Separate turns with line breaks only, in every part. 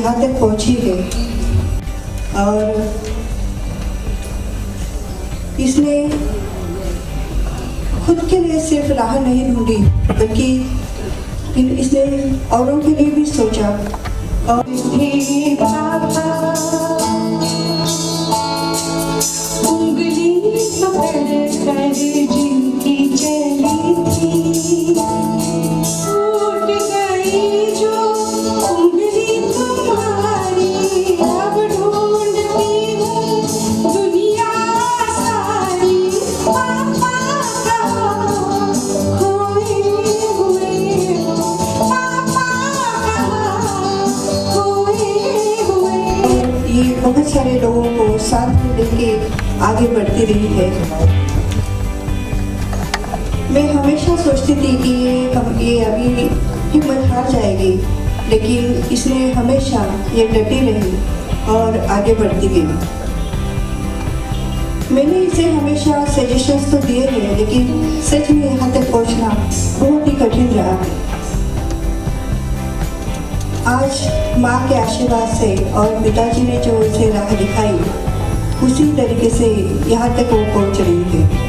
यहाँ तक पहुँची है। और इसने खुद के लिए सिर्फ राह नहीं ढूंढी, बल्कि इसने औरों के लिए भी सोचा। और उंगली पकड़ कर जिनकी चली थी, टूट गई जो उंगली तुम्हारी, अब ढूंढती हूँ दुनिया सारी। पापा कहाँ खोए हुए हो, पापा कहाँ खोए हुए। ये बहुत सारे लोगों को साथ में लेके आगे बढ़ती रही है। मैं हमेशा सोचती थी कि ये अभी हिम्मत हार जाएगी, लेकिन इसने हमेशा ये डटी रही और आगे बढ़ती गई। मैंने इसे हमेशा सजेशंस तो दिए हैं, लेकिन सच में यहाँ तक पहुँचना बहुत ही कठिन रहा। आज माँ के आशीर्वाद से और पिताजी ने जो इसे राह दिखाई, उसी तरीके से यहाँ तक वो पहुँच रही है।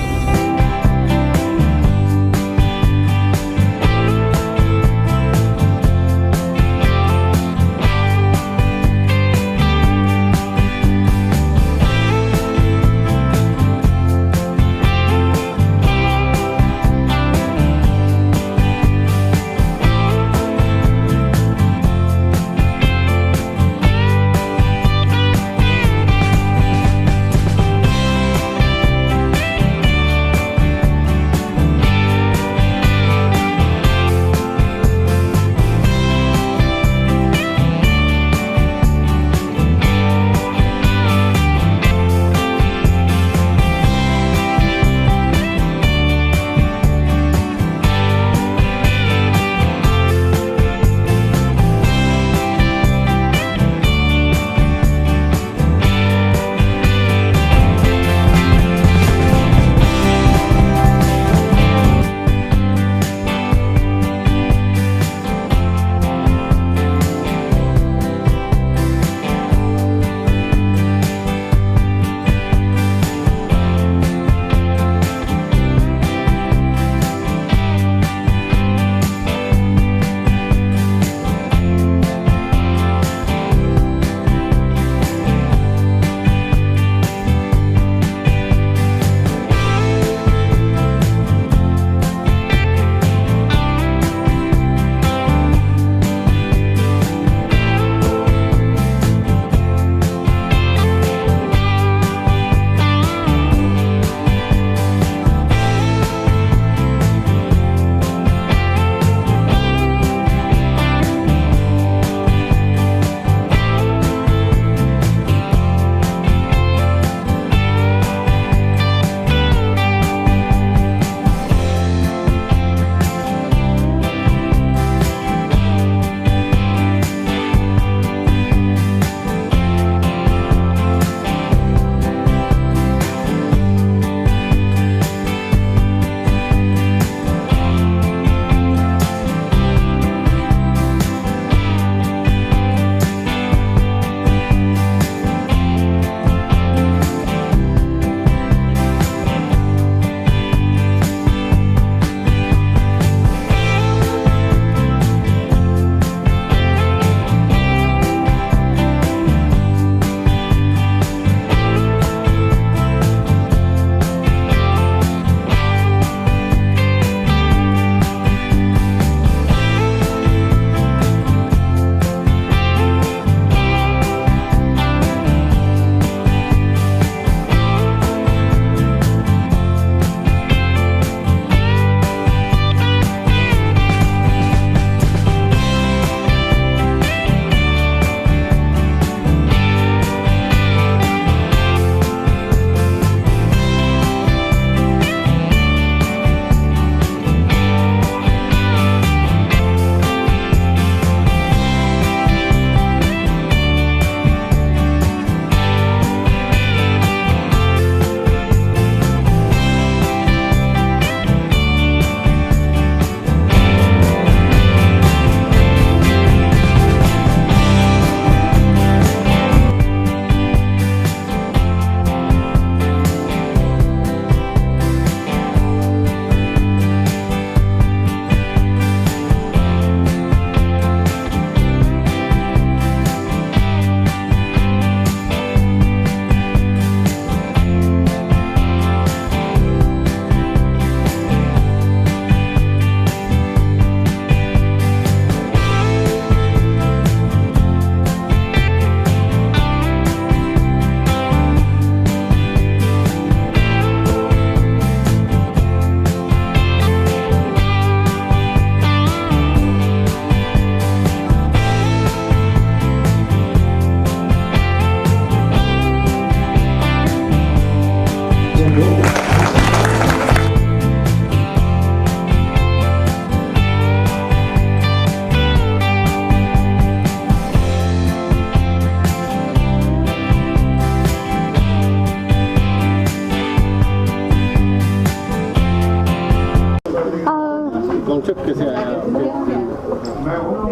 कॉन्सेप्ट कैसे आया?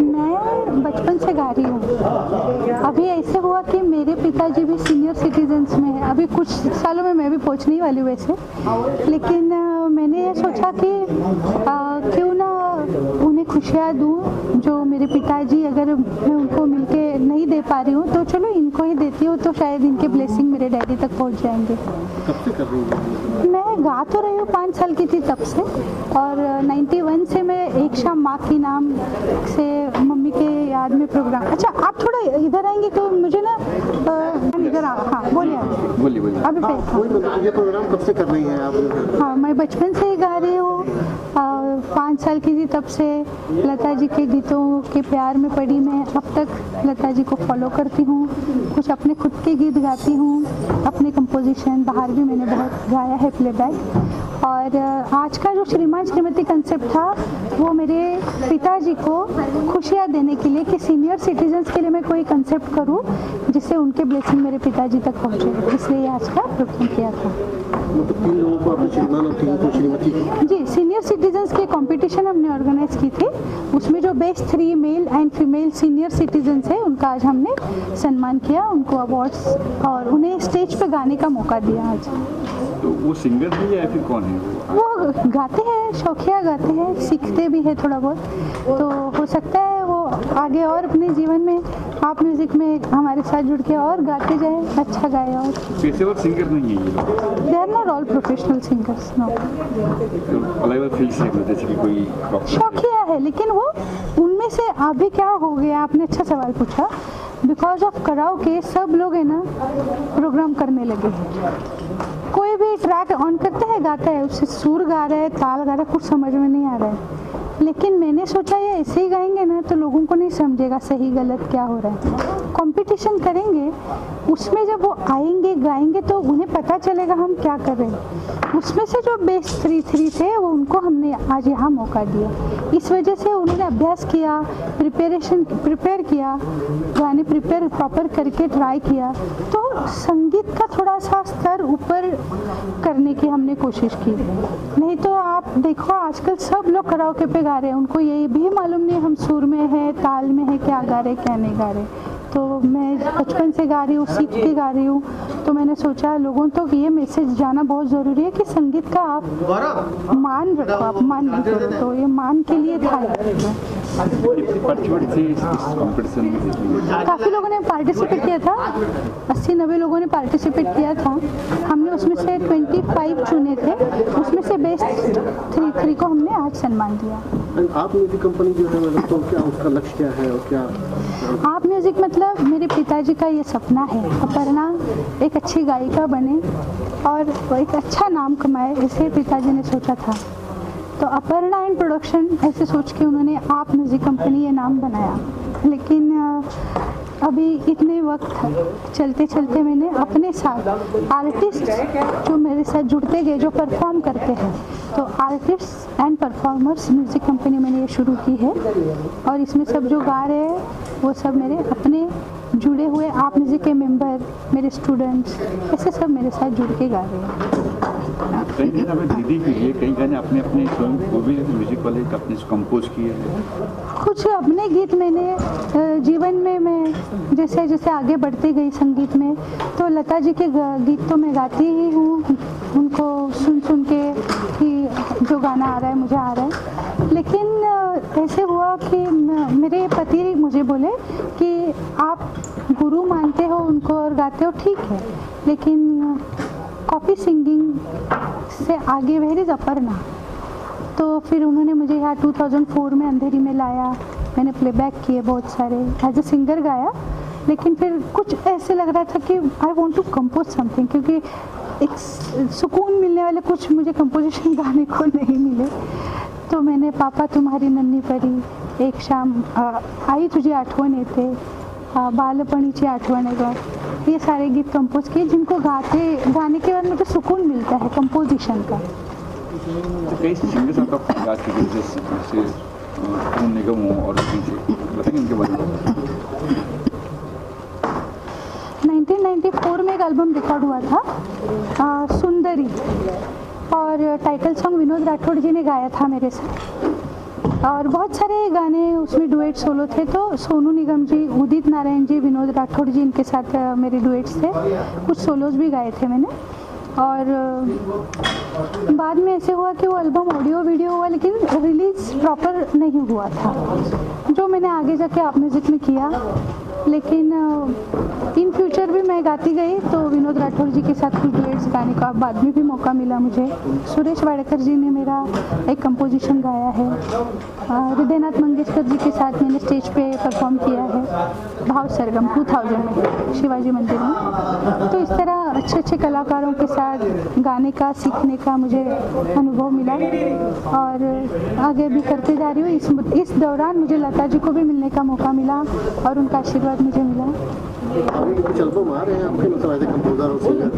मैं बचपन से गा रही हूँ। अभी ऐसे हुआ कि मेरे पिताजी भी सीनियर सिटीजन्स में हैं। अभी कुछ सालों में मैं भी पहुँचने ही वाली हूँ वैसे, लेकिन मैंने ये सोचा कि क्यों ना उन्हें खुशियाँ दूँ जो मेरे पिताजी, अगर मैं उनको मिलके नहीं दे पा रही हूँ तो चलो इनको ही देती हूँ, तो शायद इनके ब्लेसिंग मेरे डैडी तक पहुँच जाएंगे।
कब से कर रही हूँ?
मैं गा तो रही हूँ, 5 साल की थी तब से, और 91 से मैं एक शाम माँ की नाम से मम्मी के याद में प्रोग्राम। अच्छा, आप थोड़ा इधर आएंगे तो मुझे ना इधर हाँ बोलिए अभी
ये प्रोग्राम कब से कर रही हैं आप?
हाँ, मैं बचपन से ही गा रही हूँ। 5 साल की थी तब से लता जी के गीतों के प्यार में पड़ी मैं। अब तक लता जी को फॉलो करती हूँ, कुछ अपने खुद के गीत गाती हूँ, अपने कंपोजिशन बाहर भी मैंने बहुत गाया है प्लेबैक। और आज का जो श्रीमान श्रीमती कंसेप्ट था वो मेरे पिताजी को खुशियाँ देने के लिए कि सीनियर सिटीजन्स के लिए मैं कोई कंसेप्ट करूँ जिससे उनके ब्लेसिंग मेरे पिताजी तक पहुँचे, इसलिए आज का प्रोग्राम किया था।
मतलब 3 लोगों को आपने श्रीमान और 3 को श्रीमती?
जी, सीनियर सिटीजन्स के कंपटीशन हमने ऑर्गेनाइज की थी, उसमें जो best 3 male and female senior citizens है उनका आज हमने सम्मान किया, उनको अवार्ड्स और उन्हें स्टेज पे गाने का मौका दिया आज।
तो वो सिंगर भी है या फिर कौन है
वो गाते हैं, शौकिया गाते हैं, सीखते भी है थोड़ा बहुत, तो हो सकता है वो आगे और अपने जीवन में आप म्यूजिक में हमारे साथ जुड़ के और गाते जाए, अच्छा गाए। और
पेशेवर सिंगर नहीं है ये लोग?
They are not all professional singers, no.
अलग अलग फील्ड से जैसे कि कोई
शौकिया है, लेकिन वो उनमें से अभी क्या हो गया, आपने अच्छा सवाल पूछा। बिकॉज ऑफ कराओके सब लोग है ना प्रोग्राम करने लगे हैं, कोई भी ट्रैक ऑन करते हैं गाता है, उससे सुर गा रहा है, ताल गा रहा है, कुछ समझ में नहीं आ रहा है। लेकिन मैंने सोचा ये ऐसे ही गाएंगे ना तो लोगों को नहीं समझेगा सही गलत क्या हो रहा है। कंपटीशन करेंगे, उसमें जब वो आएंगे गाएंगे तो उन्हें पता चलेगा हम क्या कर रहे हैं। उसमें से जो बेस्ट 3 थे वो उनको हमने आज यहाँ मौका दिया। इस वजह से उन्होंने अभ्यास किया, प्रिपेयर किया, गाने प्रिपेयर प्रॉपर करके ट्राई किया, तो संगीत का थोड़ा सा स्तर ऊपर करने की हमने कोशिश की। नहीं तो आप देखो आजकल सब लोग कराओके पे गा रहे हैं, उनको ये भी मालूम नहीं हम सुर में है, ताल में है, क्या गा रहे क्या नहीं गा रहे। तो मैं बचपन से गा रही हूँ, सीख के गा रही हूँ, तो मैंने सोचा लोगों तक ये मैसेज जाना बहुत ज़रूरी है कि संगीत का आप मान रखो, अपमान नहीं करो। तो ये मान के लिए था। काफ़ी लोगों ने पार्टिसिपेट किया था, 80-90 लोगों ने पार्टिसिपेट किया था। हमने उसमें से 25 चुने थे, उसमें से बेस्ट 3 को हमने आज सम्मान दिया।
आप म्यूजिक कंपनी जो है मतलब तो क्या उसका लक्ष्य क्या है और क्या?
आप म्यूजिक मतलब मेरे पिताजी का ये सपना है, अपर्णा एक अच्छी गायिका बने और एक अच्छा नाम कमाए, इसे पिताजी ने सोचा था। तो अपर्णा एंड प्रोडक्शन ऐसे सोच के उन्होंने आप म्यूजिक कंपनी ये नाम बनाया। लेकिन अभी इतने वक्त चलते चलते मैंने अपने साथ आर्टिस्ट जो मेरे साथ जुड़ते गए, जो परफॉर्म करते हैं, तो artist and performers music company मैंने ये शुरू की है। और इसमें सब जो गा रहे हैं वो सब मेरे अपने जुड़े हुए आप म्यूज़िक के मेंबर, मेरे स्टूडेंट्स, ऐसे सब मेरे साथ जुड़ के गा रहे हैं।
कई गाने आपने दीदी के लिए, कई गाने अपने अपने स्वयं वो भी म्यूजिक वाले अपने कंपोज किए हैं।
कुछ अपने गीत मैंने जीवन में मैं जैसे जैसे आगे बढ़ती गई संगीत में, तो लता जी के गीत तो मैं गाती ही हूँ, उनको सुन सुन के कि जो गाना आ रहा है मुझे आ रहा है। लेकिन ऐसे हुआ कि मेरे पति मुझे बोले कि आप गुरु मानते हो उनको और गाते हो, ठीक है, लेकिन कॉपी सिंगिंग से आगे वेयर इज़ अपर्णा। तो फिर उन्होंने मुझे यहाँ 2004 में अंधेरी में लाया, मैंने प्लेबैक किए बहुत सारे, एज ए सिंगर गाया। लेकिन फिर कुछ ऐसे लग रहा था कि I want to compose something, क्योंकि एक सुकून मिलने वाले कुछ मुझे कंपोजिशन गाने को नहीं मिले। तो मैंने पापा तुम्हारी नन्ही परी, एक शाम आई तुझी आठवण येते, बालपणीची आठवण आहे गं, ये सारे गीत कंपोज किए जिनको गाने के बाद मुझे सुकून मिलता है कंपोजिशन का।
तो कई सिंगर्स आप गा चुके हैं जैसे सोनू निगम हो और बताएंगे इनके बारे में।
1994 में एक एल्बम रिकॉर्ड हुआ था सुंदरी, और टाइटल सॉन्ग विनोद राठौड़ जी ने गाया था मेरे साथ, और बहुत सारे गाने उसमें डुएट सोलो थे। तो सोनू निगम जी, उदित नारायण जी, विनोद राठौड़ जी, इनके साथ मेरे डुएट्स थे, कुछ सोलोज भी गाए थे मैंने। और बाद में ऐसे हुआ कि वो एल्बम ऑडियो वीडियो हुआ लेकिन रिलीज प्रॉपर नहीं हुआ था, जो मैंने आगे जाके आप म्यूज़िक में किया। लेकिन इन फ्यूचर भी मैं गाती गई, तो विनोद राठौर जी के साथ कुछ डुएट्स गाने का बाद में भी मौका मिला मुझे। सुरेश वाडेकर जी ने मेरा एक कंपोजिशन गाया है, हृदयनाथ मंगेशकर जी के साथ मैंने स्टेज पे परफॉर्म किया है, भाव सरगम 2000 में शिवाजी मंदिर में। तो इस तरह अच्छे अच्छे कलाकारों के साथ गाने का सीखने का मुझे अनुभव मिला, और आगे भी करते जा रही हूँ। इस दौरान मुझे लता जी को भी मिलने का मौका मिला और उनका आशीर्वाद मुझे मिला।
कुछ एल्बम आ रहे हैं आपके, मतलब ऐसे कंपोजर और सिंगर?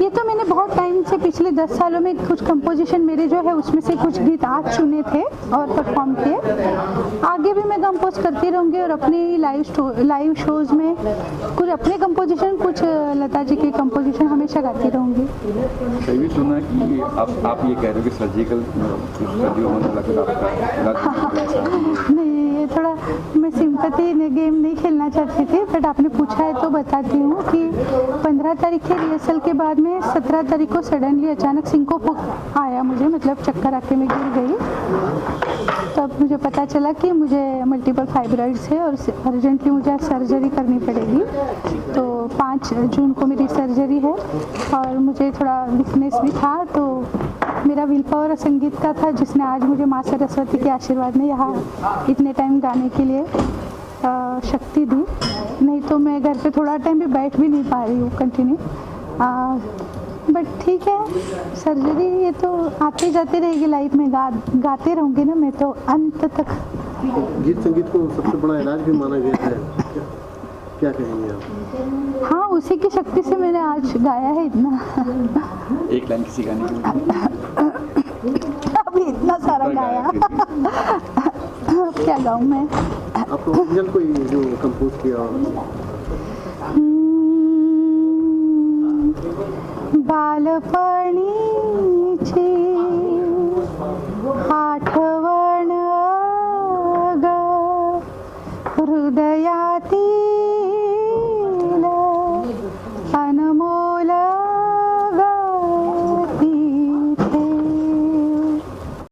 ये तो मैंने बहुत टाइम से, पिछले 10 सालों में कुछ कंपोजिशन मेरे जो है उसमें से कुछ गीत आज चुने थे और परफॉर्म किए। आगे भी मैं कंपोज करती रहूँगी और अपने लाइव शोज़ में कुछ अपने कंपोजिशन, कुछ लता जी के कंपोजिशन हमेशा गाती रहूँगी।
कहीं भी सुना कि आप ये कह रहे हो कि सर्जिकल
नहीं, ये थोड़ा मैं सिंपैथी गेम नहीं खेलना चाहती थी, बट आपने पूछा है तो बताती हूँ कि 15 तारीख के रिहर्सल के बाद में 17 तारीख को सडनली अचानक सिंकोप आया मुझे, मतलब चक्कर आके मैं गिर गई। तब मुझे पता चला कि मुझे मल्टीपल फाइब्रॉइड्स है और अर्जेंटली मुझे सर्जरी करनी पड़ेगी। तो 5 जून को मेरी सर्जरी है, और मुझे थोड़ा वीकनेस भी था, तो मेरा विल पावर संगीत का था, जिसने आज मुझे माँ सरस्वती के आशीर्वाद में यहाँ इतने टाइम गाने के लिए शक्ति दी। नहीं तो मैं घर पे थोड़ा टाइम भी बैठ भी नहीं पा रही हूँ कंटिन्यू। बट ठीक है, सर्जरी ये तो आते जाते रहेगी लाइफ में, गाते रहूँगी ना मैं तो अंत तक।
गीत संगीत को सबसे बड़ा इलाज भी माना गया है, क्या कहेंगे आप?
हाँ, उसी की शक्ति से मैंने आज गाया है इतना।
एक लाइन किसी गाने की
अभी इतना सारा गाया। क्या गाऊँ मैं?
आपको ओरिजिनल कोई जो कंपोज किया?
बालपणीची आठवण ग हृदयातील अनमोल